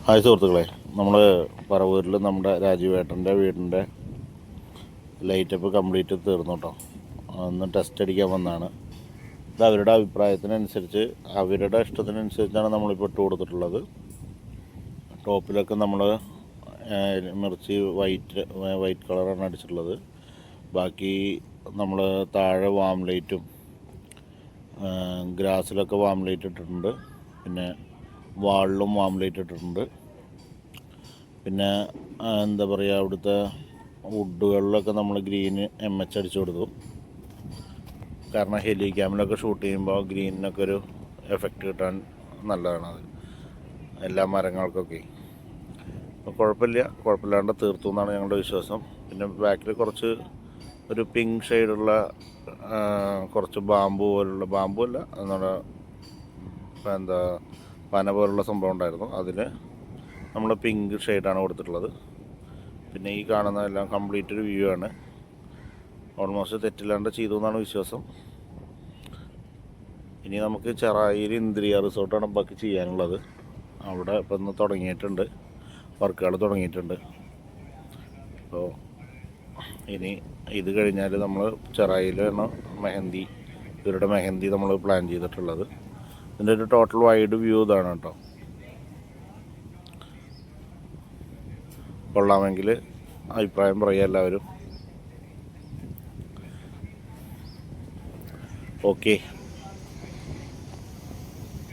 Hi സുഹൃത്തുക്കളെ, നമ്മൾ പറവൂരിൽ നമ്മുടെ രാജീവേട്ടൻ്റെ വീടിൻ്റെ ലൈറ്റപ്പ് കംപ്ലീറ്റ് തീർന്നു കേട്ടോ. ഒന്ന് ടെസ്റ്റ് അടിക്കാൻ വന്നതാണ്. ഇത് അവരുടെ അഭിപ്രായത്തിനനുസരിച്ച്, അവരുടെ ഇഷ്ടത്തിനനുസരിച്ചാണ് നമ്മളിപ്പോൾ ഇട്ട് കൊടുത്തിട്ടുള്ളത്. ടോപ്പിലൊക്കെ നമ്മൾ മിർച്ചി വൈറ്റ് കളറാണ് അടിച്ചിട്ടുള്ളത്. ബാക്കി നമ്മൾ താഴെ വാം ലൈറ്റും ഗ്രാസിലൊക്കെ വാം ലൈറ്റ് ഇട്ടിട്ടുണ്ട്. പിന്നെ വാളിലും വാം ലൈറ്റ് ഇട്ടിട്ടുണ്ട്. പിന്നെ എന്താ പറയുക, അവിടുത്തെ വുഡുകളിലൊക്കെ നമ്മൾ ഗ്രീന് MH അടിച്ചു കൊടുത്തു. കാരണം ഹെലി ക്യാമിലൊക്കെ ഷൂട്ട് ചെയ്യുമ്പോൾ ഗ്രീനിനൊക്കെ ഒരു എഫക്റ്റ് കിട്ടാൻ നല്ലതാണത്, എല്ലാ മരങ്ങൾക്കൊക്കെ. അപ്പോൾ കുഴപ്പമില്ലാണ്ട് തീർത്തു എന്നാണ് ഞങ്ങളുടെ വിശ്വാസം. പിന്നെ ബാക്കിൽ കുറച്ച് ഒരു പിങ്ക് ഷെയ്ഡുള്ള കുറച്ച് ബാമ്പു അല്ല എന്നുള്ള എന്താ പന പോലുള്ള സംഭവം ഉണ്ടായിരുന്നു. അതിന് നമ്മൾ പിങ്ക് ഷെയ്ഡാണ് കൊടുത്തിട്ടുള്ളത്. പിന്നെ ഈ കാണുന്നതെല്ലാം കംപ്ലീറ്റ് ഒരു വ്യൂ ആണ്. ഓൾമോസ്റ്റ് തെറ്റില്ലാണ്ട് ചെയ്തു എന്നാണ് വിശ്വാസം. ഇനി നമുക്ക് ചെറായിൽ ഇന്ദ്രിയ റിസോർട്ടാണ് ബാക്കി ചെയ്യാനുള്ളത്. അവിടെ ഇപ്പം ഇന്ന് തുടങ്ങിയിട്ടുണ്ട്, വർക്കുകൾ തുടങ്ങിയിട്ടുണ്ട്. അപ്പോൾ ഇനി ഇത് കഴിഞ്ഞാൽ നമ്മൾ ചെറായിലാണ് ഇവരുടെ മെഹന്തി നമ്മൾ പ്ലാൻ ചെയ്തിട്ടുള്ളത്. ഇതിൻ്റെ ഒരു ടോട്ടൽ വൈഡ് വ്യൂ ഇതാണ് കേട്ടോ. കൊള്ളാമെങ്കിൽ അഭിപ്രായം പറയുക എല്ലാവരും. ഓക്കെ.